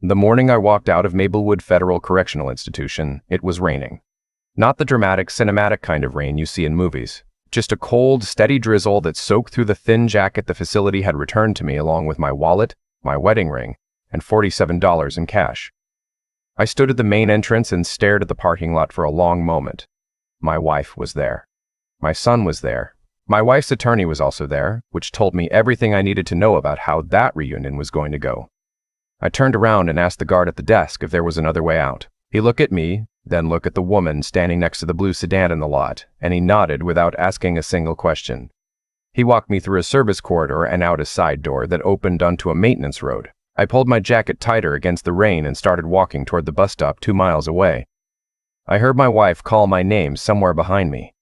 The morning I walked out of Maplewood Federal Correctional Institution, it was raining. Not the dramatic, cinematic kind of rain you see in movies. Just a cold, steady drizzle that soaked through the thin jacket the facility had returned to me along with my wallet, my wedding ring, and $47 in cash. I stood at the main entrance and stared at the parking lot for a long moment. My wife was there. My son was there. My wife's attorney was also there, which told me everything I needed to know about how that reunion was going to go. I turned around and asked the guard at the desk if there was another way out. He looked at me, then looked at the woman standing next to the blue sedan in the lot, and he nodded without asking a single question. He walked me through a service corridor and out a side door that opened onto a maintenance road. I pulled my jacket tighter against the rain and started walking toward the bus stop 2 miles away. I heard my wife call my name somewhere behind me.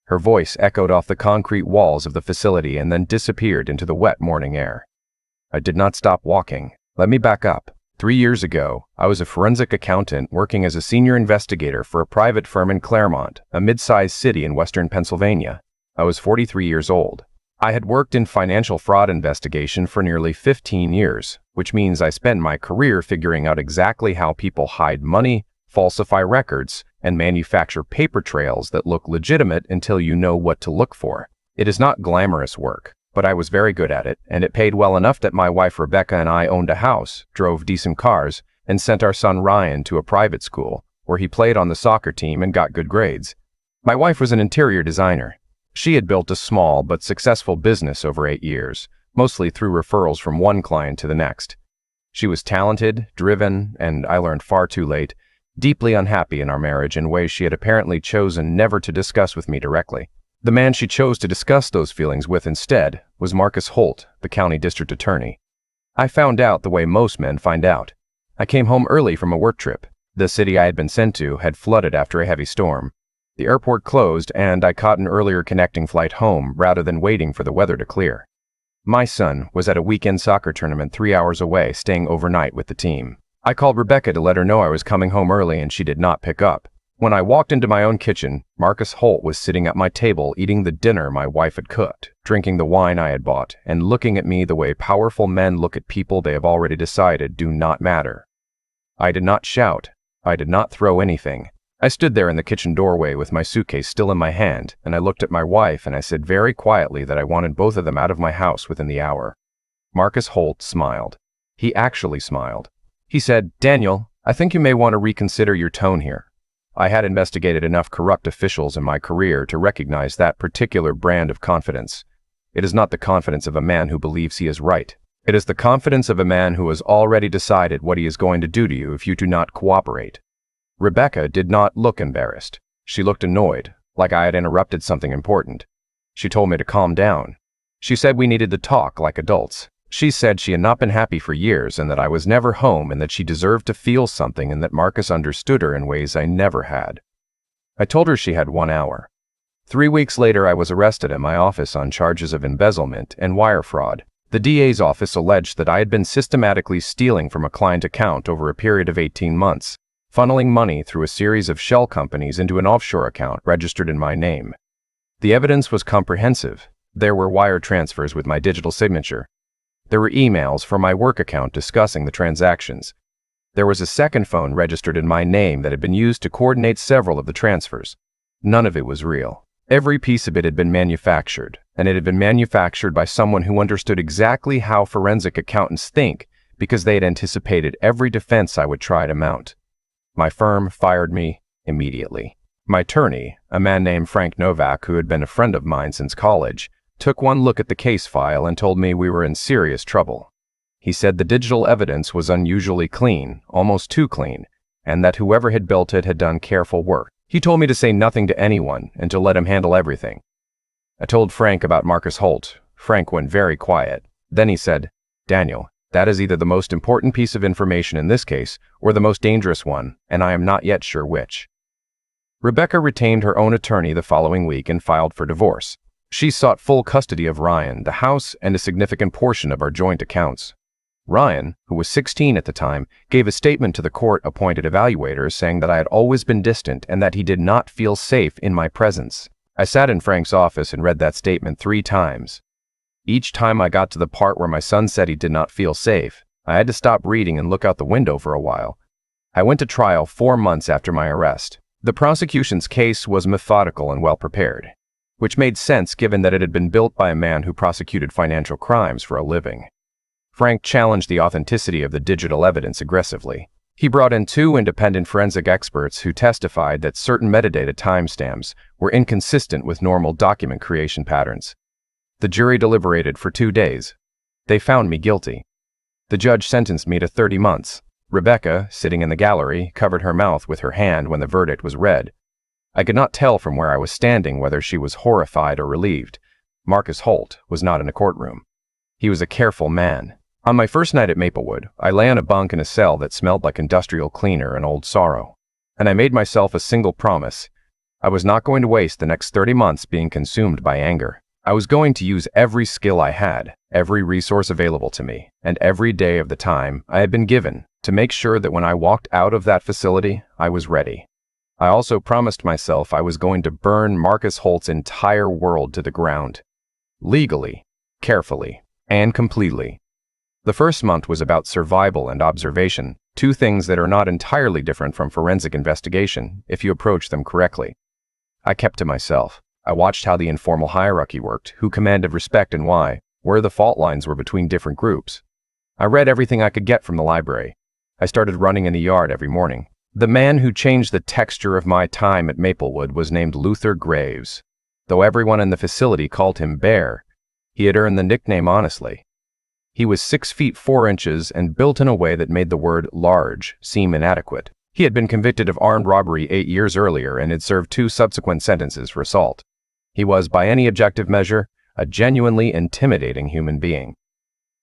Her voice echoed off the concrete walls of the facility and then disappeared into the wet morning air. I did not stop walking. Let me back up. 3 years ago, I was a forensic accountant working as a senior investigator for a private firm in Claremont, a mid-sized city in western Pennsylvania. I was 43 years old. I had worked in financial fraud investigation for nearly 15 years, which means I spent my career figuring out exactly how people hide money, falsify records, and manufacture paper trails that look legitimate until you know what to look for. It is not glamorous work, but I was very good at it, and it paid well enough that my wife Rebecca and I owned a house, drove decent cars, and sent our son Ryan to a private school, where he played on the soccer team and got good grades. My wife was an interior designer. She had built a small but successful business over 8 years, mostly through referrals from one client to the next. She was talented, driven, and I learned far too late, deeply unhappy in our marriage in ways she had apparently chosen never to discuss with me directly. The man she chose to discuss those feelings with instead was Marcus Holt, the county district attorney. I found out the way most men find out. I came home early from a work trip. The city I had been sent to had flooded after a heavy storm. The airport closed, and I caught an earlier connecting flight home rather than waiting for the weather to clear. My son was at a weekend soccer tournament 3 hours away, staying overnight with the team. I called Rebecca to let her know I was coming home early, and she did not pick up. When I walked into my own kitchen, Marcus Holt was sitting at my table eating the dinner my wife had cooked, drinking the wine I had bought, and looking at me the way powerful men look at people they have already decided do not matter. I did not shout. I did not throw anything. I stood there in the kitchen doorway with my suitcase still in my hand, and I looked at my wife and I said very quietly that I wanted both of them out of my house within the hour. Marcus Holt smiled. He actually smiled. He said, "Daniel, I think you may want to reconsider your tone here." I had investigated enough corrupt officials in my career to recognize that particular brand of confidence. It is not the confidence of a man who believes he is right. It is the confidence of a man who has already decided what he is going to do to you if you do not cooperate. Rebecca did not look embarrassed. She looked annoyed, like I had interrupted something important. She told me to calm down. She said we needed to talk like adults. She said she had not been happy for years and that I was never home and that she deserved to feel something and that Marcus understood her in ways I never had. I told her she had 1 hour. 3 weeks later, I was arrested at my office on charges of embezzlement and wire fraud. The DA's office alleged that I had been systematically stealing from a client account over a period of 18 months, funneling money through a series of shell companies into an offshore account registered in my name. The evidence was comprehensive. There were wire transfers with my digital signature. There were emails from my work account discussing the transactions. There was a second phone registered in my name that had been used to coordinate several of the transfers. None of it was real. Every piece of it had been manufactured, and it had been manufactured by someone who understood exactly how forensic accountants think because they had anticipated every defense I would try to mount. My firm fired me immediately. My attorney, a man named Frank Novak, who had been a friend of mine since college, took one look at the case file and told me we were in serious trouble. He said the digital evidence was unusually clean, almost too clean, and that whoever had built it had done careful work. He told me to say nothing to anyone and to let him handle everything. I told Frank about Marcus Holt. Frank went very quiet. Then he said, "Daniel, that is either the most important piece of information in this case or the most dangerous one, and I am not yet sure which." Rebecca retained her own attorney the following week and filed for divorce. She sought full custody of Ryan, the house, and a significant portion of our joint accounts. Ryan, who was 16 at the time, gave a statement to the court-appointed evaluators saying that I had always been distant and that he did not feel safe in my presence. I sat in Frank's office and read that statement 3 times. Each time I got to the part where my son said he did not feel safe, I had to stop reading and look out the window for a while. I went to trial 4 months after my arrest. The prosecution's case was methodical and well prepared, which made sense given that it had been built by a man who prosecuted financial crimes for a living. Frank challenged the authenticity of the digital evidence aggressively. He brought in 2 independent forensic experts who testified that certain metadata timestamps were inconsistent with normal document creation patterns. The jury deliberated for 2 days. They found me guilty. The judge sentenced me to 30 months. Rebecca, sitting in the gallery, covered her mouth with her hand when the verdict was read. I could not tell from where I was standing whether she was horrified or relieved. Marcus Holt was not in the courtroom. He was a careful man. On my first night at Maplewood, I lay on a bunk in a cell that smelled like industrial cleaner and old sorrow. And I made myself a single promise. I was not going to waste the next 30 months being consumed by anger. I was going to use every skill I had, every resource available to me, and every day of the time I had been given to make sure that when I walked out of that facility, I was ready. I also promised myself I was going to burn Marcus Holt's entire world to the ground. Legally, carefully, and completely. The first month was about survival and observation, 2 things that are not entirely different from forensic investigation if you approach them correctly. I kept to myself. I watched how the informal hierarchy worked, who commanded respect and why, where the fault lines were between different groups. I read everything I could get from the library. I started running in the yard every morning. The man who changed the texture of my time at Maplewood was named Luther Graves. Though everyone in the facility called him Bear, he had earned the nickname honestly. He was 6 feet 4 inches and built in a way that made the word large seem inadequate. He had been convicted of armed robbery 8 years earlier and had served 2 subsequent sentences for assault. He was, by any objective measure, a genuinely intimidating human being.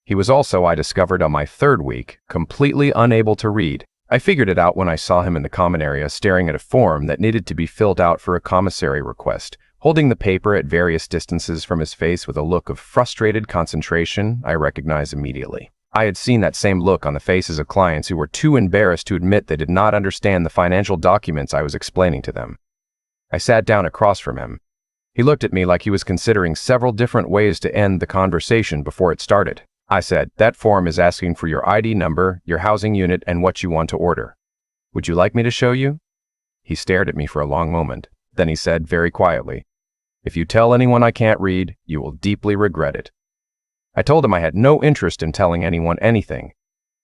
He was also, I discovered on my 3rd week, completely unable to read. I figured it out when I saw him in the common area staring at a form that needed to be filled out for a commissary request. Holding the paper at various distances from his face with a look of frustrated concentration, I recognized immediately. I had seen that same look on the faces of clients who were too embarrassed to admit they did not understand the financial documents I was explaining to them. I sat down across from him. He looked at me like he was considering several different ways to end the conversation before it started. I said, "That form is asking for your ID number, your housing unit, and what you want to order. Would you like me to show you?" He stared at me for a long moment. Then he said very quietly, "If you tell anyone I can't read, you will deeply regret it." I told him I had no interest in telling anyone anything.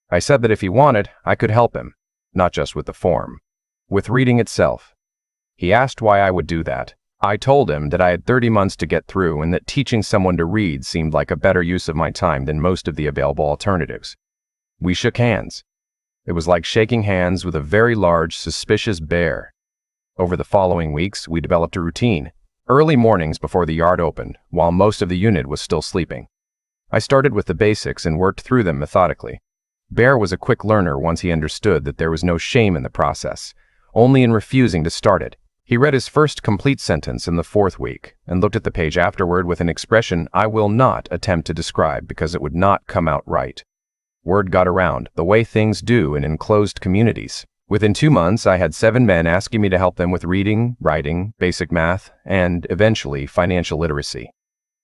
I said that if he wanted, I could help him, not just with the form, with reading itself. He asked why I would do that. I told him that I had 30 months to get through and that teaching someone to read seemed like a better use of my time than most of the available alternatives. We shook hands. It was like shaking hands with a very large, suspicious bear. Over the following weeks, we developed a routine. Early mornings before the yard opened, while most of the unit was still sleeping. I started with the basics and worked through them methodically. Bear was a quick learner once he understood that there was no shame in the process, only in refusing to start it. He read his first complete sentence in the 4th week and looked at the page afterward with an expression I will not attempt to describe because it would not come out right. Word got around, the way things do in enclosed communities. Within 2 months, I had 7 men asking me to help them with reading, writing, basic math, and, eventually, financial literacy.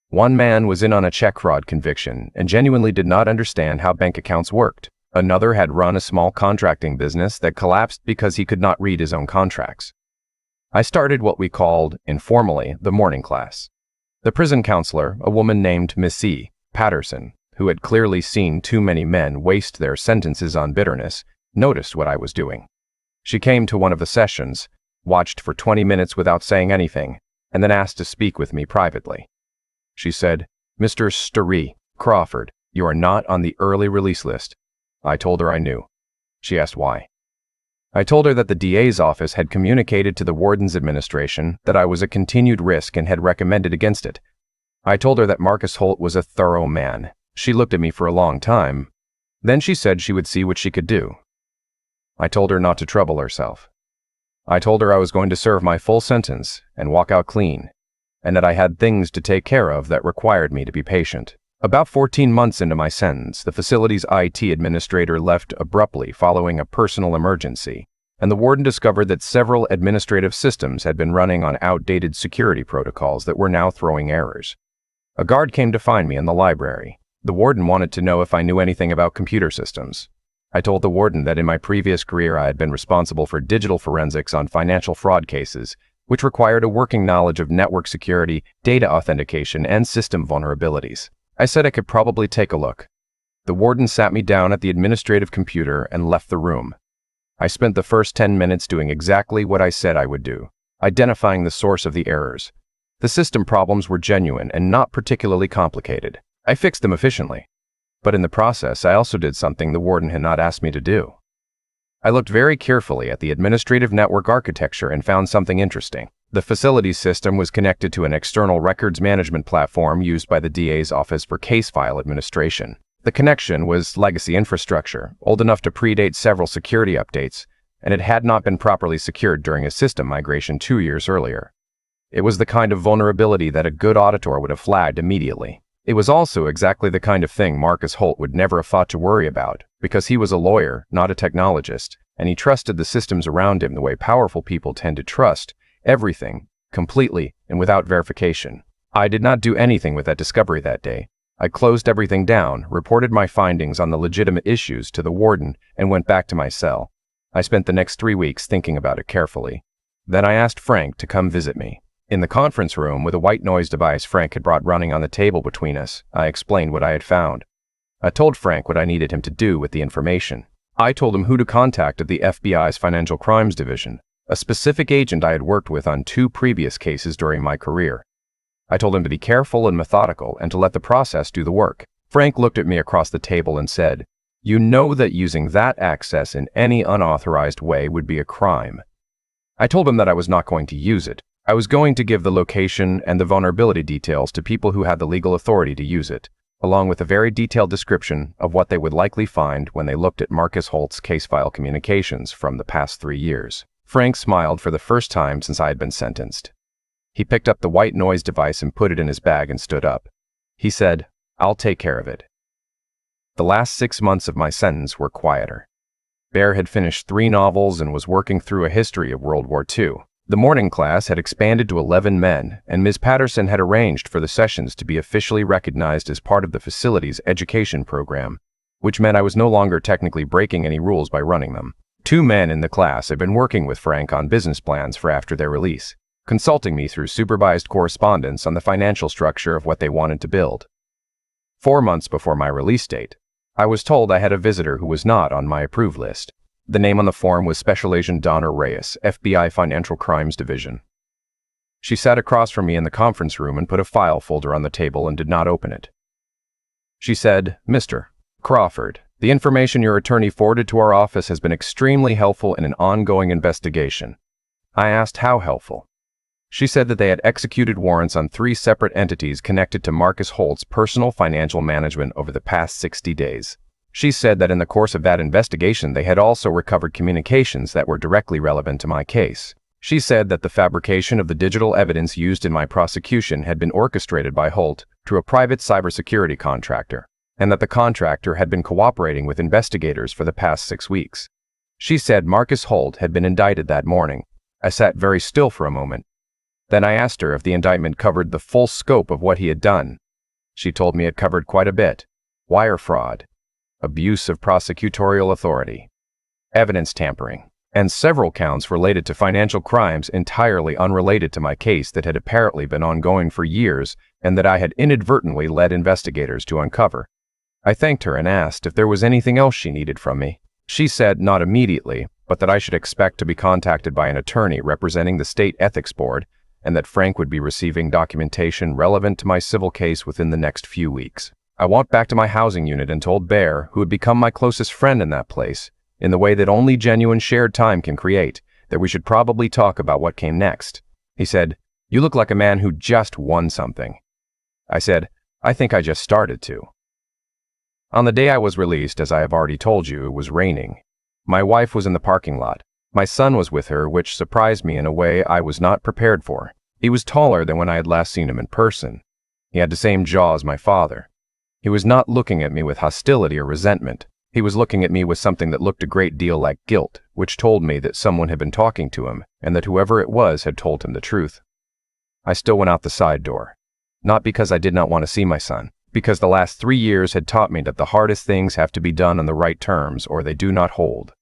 One man was in on a check fraud conviction and genuinely did not understand how bank accounts worked. Another had run a small contracting business that collapsed because he could not read his own contracts. I started what we called, informally, the morning class. The prison counselor, a woman named Missy Patterson, who had clearly seen too many men waste their sentences on bitterness, noticed what I was doing. She came to one of the sessions, watched for 20 minutes without saying anything, and then asked to speak with me privately. She said, "Mr. Story Crawford, you are not on the early release list." I told her I knew. She asked why. I told her that the DA's office had communicated to the warden's administration that I was a continued risk and had recommended against it. I told her that Marcus Holt was a thorough man. She looked at me for a long time. Then she said she would see what she could do. I told her not to trouble herself. I told her I was going to serve my full sentence and walk out clean, and that I had things to take care of that required me to be patient. About 14 months into my sentence, the facility's IT administrator left abruptly following a personal emergency, and the warden discovered that several administrative systems had been running on outdated security protocols that were now throwing errors. A guard came to find me in the library. The warden wanted to know if I knew anything about computer systems. I told the warden that in my previous career I had been responsible for digital forensics on financial fraud cases, which required a working knowledge of network security, data authentication, and system vulnerabilities. I said I could probably take a look. The warden sat me down at the administrative computer and left the room. I spent the first 10 minutes doing exactly what I said I would do, identifying the source of the errors. The system problems were genuine and not particularly complicated. I fixed them efficiently. But in the process, I also did something the warden had not asked me to do. I looked very carefully at the administrative network architecture and found something interesting. The facilities system was connected to an external records management platform used by the DA's Office for Case File Administration. The connection was legacy infrastructure, old enough to predate several security updates, and it had not been properly secured during a system migration 2 years earlier. It was the kind of vulnerability that a good auditor would have flagged immediately. It was also exactly the kind of thing Marcus Holt would never have thought to worry about, because he was a lawyer, not a technologist, and he trusted the systems around him the way powerful people tend to trust everything, completely and without verification. I did not do anything with that discovery that day. I closed everything down, reported my findings on the legitimate issues to the warden, and went back to my cell. I spent the next 3 weeks thinking about it carefully. Then I asked Frank to come visit me. In the conference room, with a white noise device Frank had brought running on the table between us, I explained what I had found. I told Frank what I needed him to do with the information. I told him who to contact at the FBI's Financial Crimes Division, a specific agent I had worked with on 2 previous cases during my career. I told him to be careful and methodical and to let the process do the work. Frank looked at me across the table and said, "You know that using that access in any unauthorized way would be a crime." I told him that I was not going to use it. I was going to give the location and the vulnerability details to people who had the legal authority to use it, along with a very detailed description of what they would likely find when they looked at Marcus Holt's case file communications from the past 3 years. Frank smiled for the first time since I had been sentenced. He picked up the white noise device and put it in his bag and stood up. He said, "I'll take care of it." The last 6 months of my sentence were quieter. Bear had finished 3 novels and was working through a history of World War II. The morning class had expanded to 11 men, and Ms. Patterson had arranged for the sessions to be officially recognized as part of the facility's education program, which meant I was no longer technically breaking any rules by running them. 2 men in the class had been working with Frank on business plans for after their release, consulting me through supervised correspondence on the financial structure of what they wanted to build. 4 months before my release date, I was told I had a visitor who was not on my approved list. The name on the form was Special Agent Donna Reyes, FBI Financial Crimes Division. She sat across from me in the conference room and put a file folder on the table and did not open it. She said, "Mr. Crawford, the information your attorney forwarded to our office has been extremely helpful in an ongoing investigation." I asked how helpful. She said that they had executed warrants on 3 separate entities connected to Marcus Holt's personal financial management over the past 60 days. She said that in the course of that investigation they had also recovered communications that were directly relevant to my case. She said that the fabrication of the digital evidence used in my prosecution had been orchestrated by Holt through a private cybersecurity contractor, and that the contractor had been cooperating with investigators for the past 6 weeks. She said Marcus Holt had been indicted that morning. I sat very still for a moment. Then I asked her if the indictment covered the full scope of what he had done. She told me it covered quite a bit: wire fraud, abuse of prosecutorial authority, evidence tampering, and several counts related to financial crimes entirely unrelated to my case that had apparently been ongoing for years and that I had inadvertently led investigators to uncover. I thanked her and asked if there was anything else she needed from me. She said not immediately, but that I should expect to be contacted by an attorney representing the State Ethics Board, and that Frank would be receiving documentation relevant to my civil case within the next few weeks. I walked back to my housing unit and told Bear, who had become my closest friend in that place, in the way that only genuine shared time can create, that we should probably talk about what came next. He said, "You look like a man who just won something." I said, "I think I just started to." On the day I was released, as I have already told you, it was raining. My wife was in the parking lot. My son was with her, which surprised me in a way I was not prepared for. He was taller than when I had last seen him in person. He had the same jaw as my father. He was not looking at me with hostility or resentment. He was looking at me with something that looked a great deal like guilt, which told me that someone had been talking to him, and that whoever it was had told him the truth. I still went out the side door. Not because I did not want to see my son. because the last 3 years had taught me that the hardest things have to be done on the right terms or they do not hold.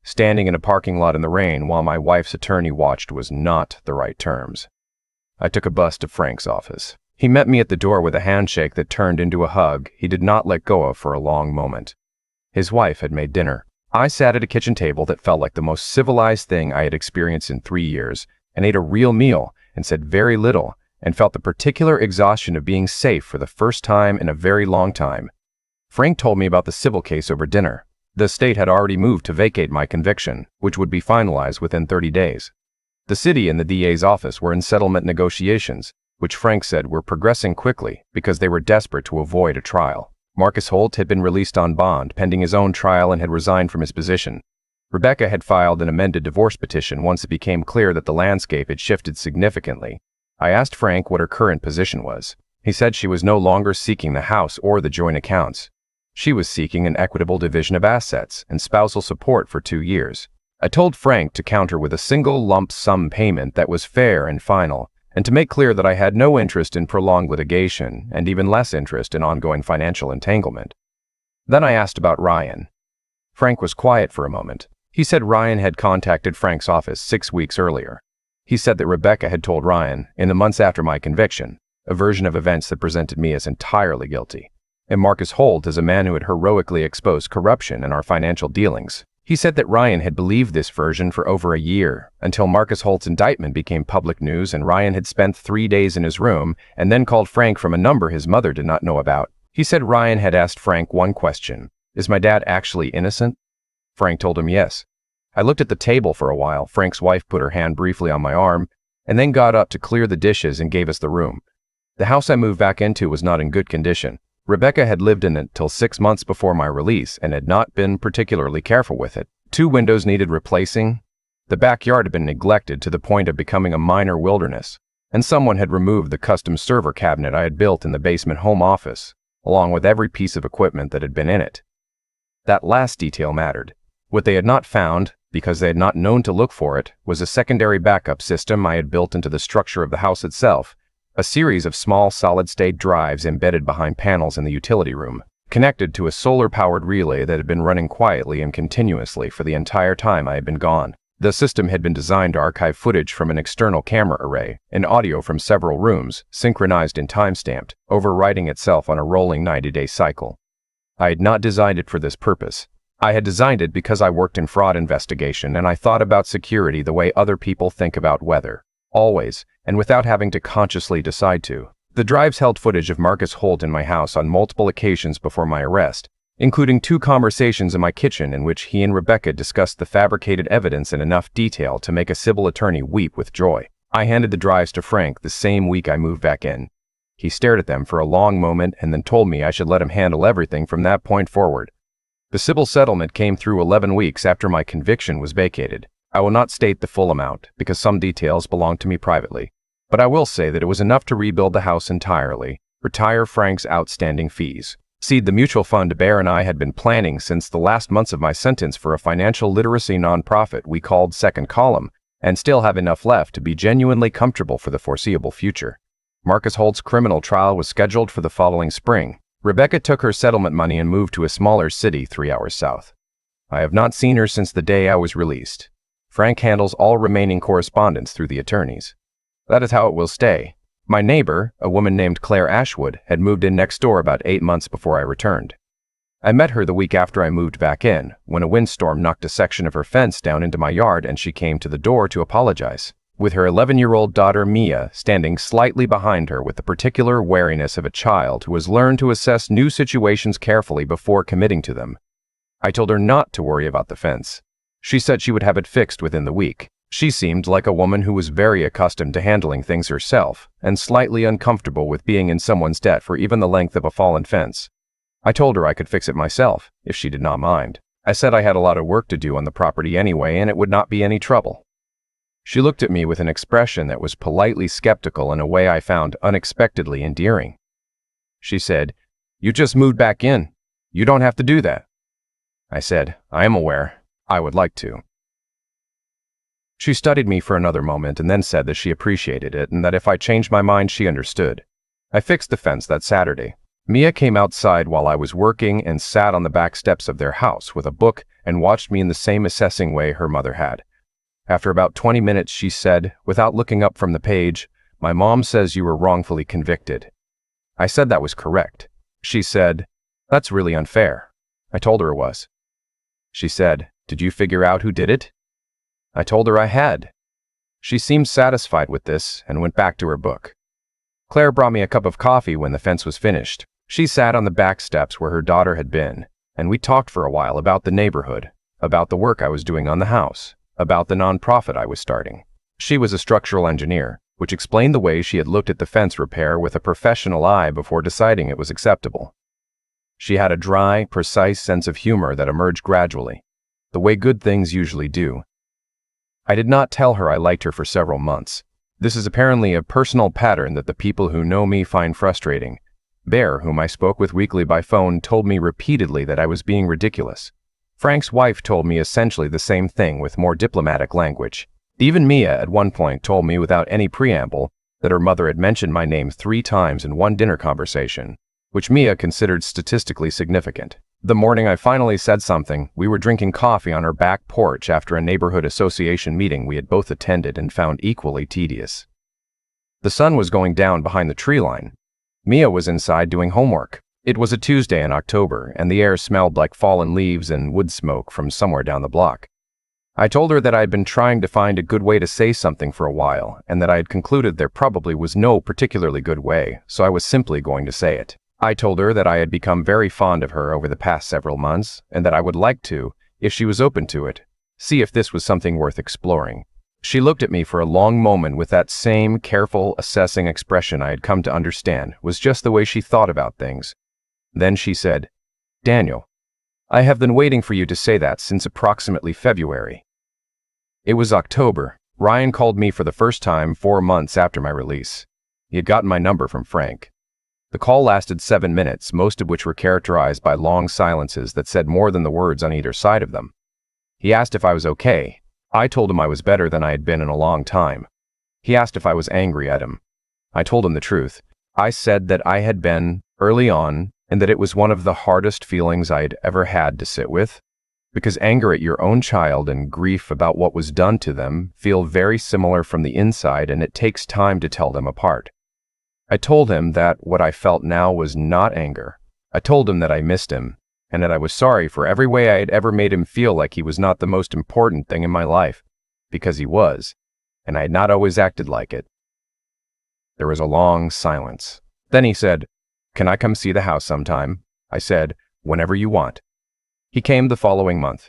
Standing in a parking lot in the rain while my wife's attorney watched was not the right terms. I took a bus to Frank's office. He met me at the door with a handshake that turned into a hug he did not let go of for a long moment. His wife had made dinner. I sat at a kitchen table that felt like the most civilized thing I had experienced in 3 years, and ate a real meal and said very little, and felt the particular exhaustion of being safe for the first time in a very long time. Frank told me about the civil case over dinner. The state had already moved to vacate my conviction, which would be finalized within 30 days. The city and the DA's office were in settlement negotiations, which Frank said were progressing quickly because they were desperate to avoid a trial. Marcus Holt had been released on bond pending his own trial and had resigned from his position. Rebecca had filed an amended divorce petition once it became clear that the landscape had shifted significantly. I asked Frank what her current position was. He said she was no longer seeking the house or the joint accounts. She was seeking an equitable division of assets and spousal support for 2 years. I told Frank to counter with a single lump sum payment that was fair and final, and to make clear that I had no interest in prolonged litigation and even less interest in ongoing financial entanglement. Then I asked about Ryan. Frank was quiet for a moment. He said Ryan had contacted Frank's office 6 weeks earlier. He said that Rebecca had told Ryan, in the months after my conviction, a version of events that presented me as entirely guilty, and Marcus Holt as a man who had heroically exposed corruption in our financial dealings. He said that Ryan had believed this version for over a year, until Marcus Holt's indictment became public news and Ryan had spent 3 days in his room and then called Frank from a number his mother did not know about. He said Ryan had asked Frank one question: "Is my dad actually innocent?" Frank told him yes. I looked at the table for a while. Frank's wife put her hand briefly on my arm and then got up to clear the dishes and gave us the room. The house I moved back into was not in good condition. Rebecca had lived in it till 6 months before my release and had not been particularly careful with it. 2 windows needed replacing. The backyard had been neglected to the point of becoming a minor wilderness, and someone had removed the custom server cabinet I had built in the basement home office, along with every piece of equipment that had been in it. That last detail mattered. What they had not found, because they had not known to look for it, was a secondary backup system I had built into the structure of the house itself, a series of small solid-state drives embedded behind panels in the utility room, connected to a solar-powered relay that had been running quietly and continuously for the entire time I had been gone. The system had been designed to archive footage from an external camera array and audio from several rooms, synchronized and time-stamped, overwriting itself on a rolling 90-day cycle. I had not designed it for this purpose. I had designed it because I worked in fraud investigation and I thought about security the way other people think about weather. Always, and without having to consciously decide to. The drives held footage of Marcus Holt in my house on multiple occasions before my arrest, including 2 conversations in my kitchen in which he and Rebecca discussed the fabricated evidence in enough detail to make a civil attorney weep with joy. I handed the drives to Frank the same week I moved back in. He stared at them for a long moment and then told me I should let him handle everything from that point forward. The civil settlement came through 11 weeks after my conviction was vacated. I will not state the full amount, because some details belong to me privately, but I will say that it was enough to rebuild the house entirely, retire Frank's outstanding fees, seed the mutual fund Bear and I had been planning since the last months of my sentence for a financial literacy nonprofit we called Second Column, and still have enough left to be genuinely comfortable for the foreseeable future. Marcus Holt's criminal trial was scheduled for the following spring. Rebecca took her settlement money and moved to a smaller city 3 hours south. I have not seen her since the day I was released. Frank handles all remaining correspondence through the attorneys. That is how it will stay. My neighbor, a woman named Claire Ashwood, had moved in next door about 8 months before I returned. I met her the week after I moved back in, when a windstorm knocked a section of her fence down into my yard and she came to the door to apologize, with her 11-year-old daughter Mia standing slightly behind her with the particular wariness of a child who has learned to assess new situations carefully before committing to them. I told her not to worry about the fence. She said she would have it fixed within the week. She seemed like a woman who was very accustomed to handling things herself and slightly uncomfortable with being in someone's debt for even the length of a fallen fence. I told her I could fix it myself, if she did not mind. I said I had a lot of work to do on the property anyway and it would not be any trouble. She looked at me with an expression that was politely skeptical in a way I found unexpectedly endearing. She said, "You just moved back in. You don't have to do that." I said, "I am aware. I would like to." She studied me for another moment and then said that she appreciated it and that if I changed my mind she understood. I fixed the fence that Saturday. Mia came outside while I was working and sat on the back steps of their house with a book and watched me in the same assessing way her mother had. After about 20 minutes, she said, without looking up from the page, "My mom says you were wrongfully convicted." I said that was correct. She said, "That's really unfair." I told her it was. She said, "Did you figure out who did it?" I told her I had. She seemed satisfied with this and went back to her book. Claire brought me a cup of coffee when the fence was finished. She sat on the back steps where her daughter had been, and we talked for a while about the neighborhood, about the work I was doing on the house, about the nonprofit I was starting. She was a structural engineer, which explained the way she had looked at the fence repair with a professional eye before deciding it was acceptable. She had a dry, precise sense of humor that emerged gradually, the way good things usually do. I did not tell her I liked her for several months. This is apparently a personal pattern that the people who know me find frustrating. Bear, whom I spoke with weekly by phone, told me repeatedly that I was being ridiculous. Frank's wife told me essentially the same thing with more diplomatic language. Even Mia at one point told me without any preamble that her mother had mentioned my name 3 times in one dinner conversation, which Mia considered statistically significant. The morning I finally said something, we were drinking coffee on her back porch after a neighborhood association meeting we had both attended and found equally tedious. The sun was going down behind the tree line. Mia was inside doing homework. It was a Tuesday in October, and the air smelled like fallen leaves and wood smoke from somewhere down the block. I told her that I had been trying to find a good way to say something for a while, and that I had concluded there probably was no particularly good way, so I was simply going to say it. I told her that I had become very fond of her over the past several months, and that I would like to, if she was open to it, see if this was something worth exploring. She looked at me for a long moment with that same careful, assessing expression I had come to understand was just the way she thought about things. Then she said, "Daniel, I have been waiting for you to say that since approximately February." It was October. Ryan called me for the first time 4 months after my release. He had gotten my number from Frank. The call lasted 7 minutes, most of which were characterized by long silences that said more than the words on either side of them. He asked if I was okay. I told him I was better than I had been in a long time. He asked if I was angry at him. I told him the truth. I said that I had been, early on, and that it was one of the hardest feelings I had ever had to sit with, because anger at your own child and grief about what was done to them feel very similar from the inside, and it takes time to tell them apart. I told him that what I felt now was not anger. I told him that I missed him, and that I was sorry for every way I had ever made him feel like he was not the most important thing in my life, because he was, and I had not always acted like it. There was a long silence. Then he said, "Can I come see the house sometime?" I said, "Whenever you want." He came the following month.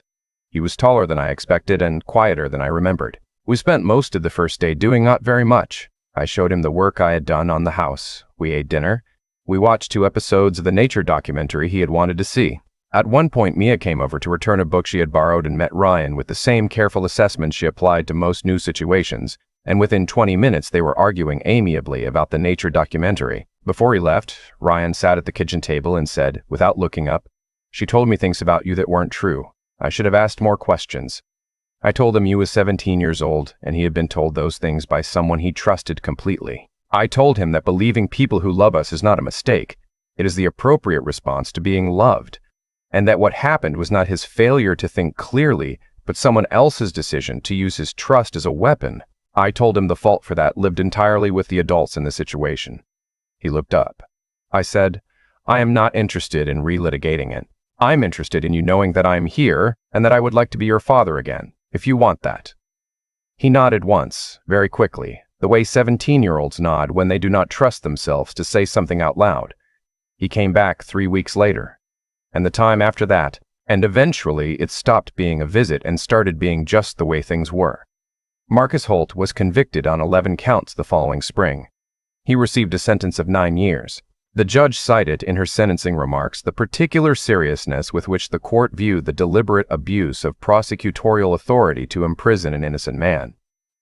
He was taller than I expected and quieter than I remembered. We spent most of the first day doing not very much. I showed him the work I had done on the house. We ate dinner. We watched 2 episodes of the nature documentary he had wanted to see. At one point, Mia came over to return a book she had borrowed and met Ryan with the same careful assessment she applied to most new situations, and within 20 minutes they were arguing amiably about the nature documentary. Before he left, Ryan sat at the kitchen table and said, without looking up, "She told me things about you that weren't true. I should have asked more questions." I told him he was 17 years old, and he had been told those things by someone he trusted completely. I told him that believing people who love us is not a mistake. It is the appropriate response to being loved, and that what happened was not his failure to think clearly, but someone else's decision to use his trust as a weapon. I told him the fault for that lived entirely with the adults in the situation. He looked up. I said, "I am not interested in relitigating it. I'm interested in you knowing that I am here and that I would like to be your father again, if you want that." He nodded once, very quickly, the way 17-year-olds nod when they do not trust themselves to say something out loud. He came back 3 weeks later, and the time after that, and eventually it stopped being a visit and started being just the way things were. Marcus Holt was convicted on 11 counts the following spring. He received a sentence of 9 years. The judge cited in her sentencing remarks the particular seriousness with which the court viewed the deliberate abuse of prosecutorial authority to imprison an innocent man.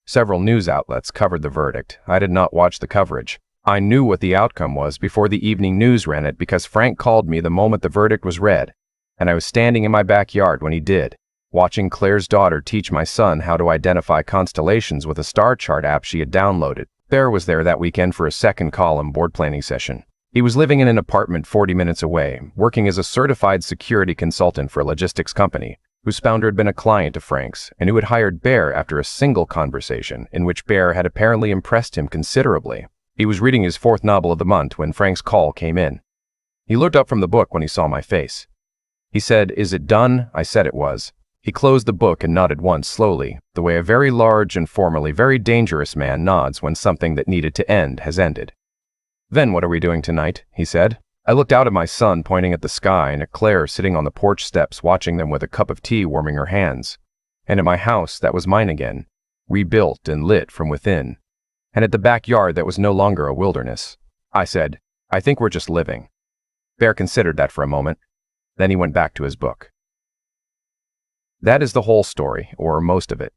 Several news outlets covered the verdict. I did not watch the coverage. I knew what the outcome was before the evening news ran it because Frank called me the moment the verdict was read, and I was standing in my backyard when he did, watching Claire's daughter teach my son how to identify constellations with a star chart app she had downloaded. Bear was there that weekend for a second column board planning session. He was living in an apartment 40 minutes away, working as a certified security consultant for a logistics company, whose founder had been a client of Frank's and who had hired Bear after a single conversation in which Bear had apparently impressed him considerably. He was reading his 4th novel of the month when Frank's call came in. He looked up from the book when he saw my face. He said, "Is it done?" I said it was. He closed the book and nodded once slowly, the way a very large and formerly very dangerous man nods when something that needed to end has ended. "Then what are we doing tonight?" he said. I looked out at my son pointing at the sky and at Claire sitting on the porch steps watching them with a cup of tea warming her hands, and at my house that was mine again, rebuilt and lit from within, and at the backyard that was no longer a wilderness. I said, "I think we're just living." Bear considered that for a moment. Then he went back to his book. That is the whole story, or most of it.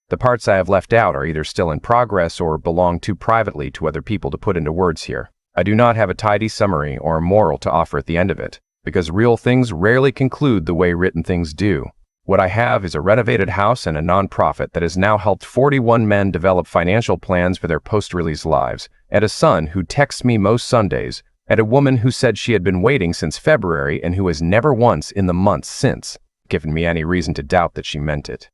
The parts I have left out are either still in progress or belong too privately to other people to put into words here. I do not have a tidy summary or a moral to offer at the end of it, because real things rarely conclude the way written things do. What I have is a renovated house and a nonprofit that has now helped 41 men develop financial plans for their post-release lives, and a son who texts me most Sundays, and a woman who said she had been waiting since February and who has never once in the months since given me any reason to doubt that she meant it.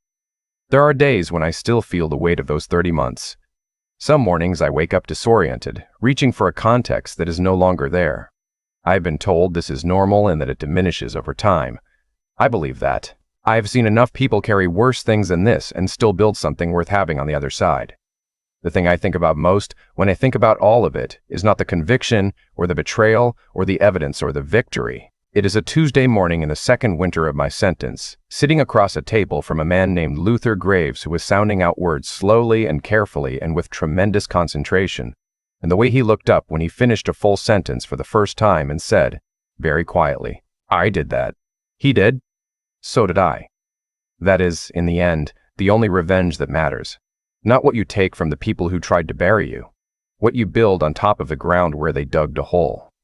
There are days when I still feel the weight of those 30 months. Some mornings I wake up disoriented, reaching for a context that is no longer there. I have been told this is normal and that it diminishes over time. I believe that. I have seen enough people carry worse things than this and still build something worth having on the other side. The thing I think about most when I think about all of it is not the conviction or the betrayal or the evidence or the victory. It is a Tuesday morning in the second winter of my sentence, sitting across a table from a man named Luther Graves who was sounding out words slowly and carefully and with tremendous concentration, and the way he looked up when he finished a full sentence for the first time and said, very quietly, "I did that." He did. So did I. That is, in the end, the only revenge that matters. Not what you take from the people who tried to bury you. What you build on top of the ground where they dug the hole.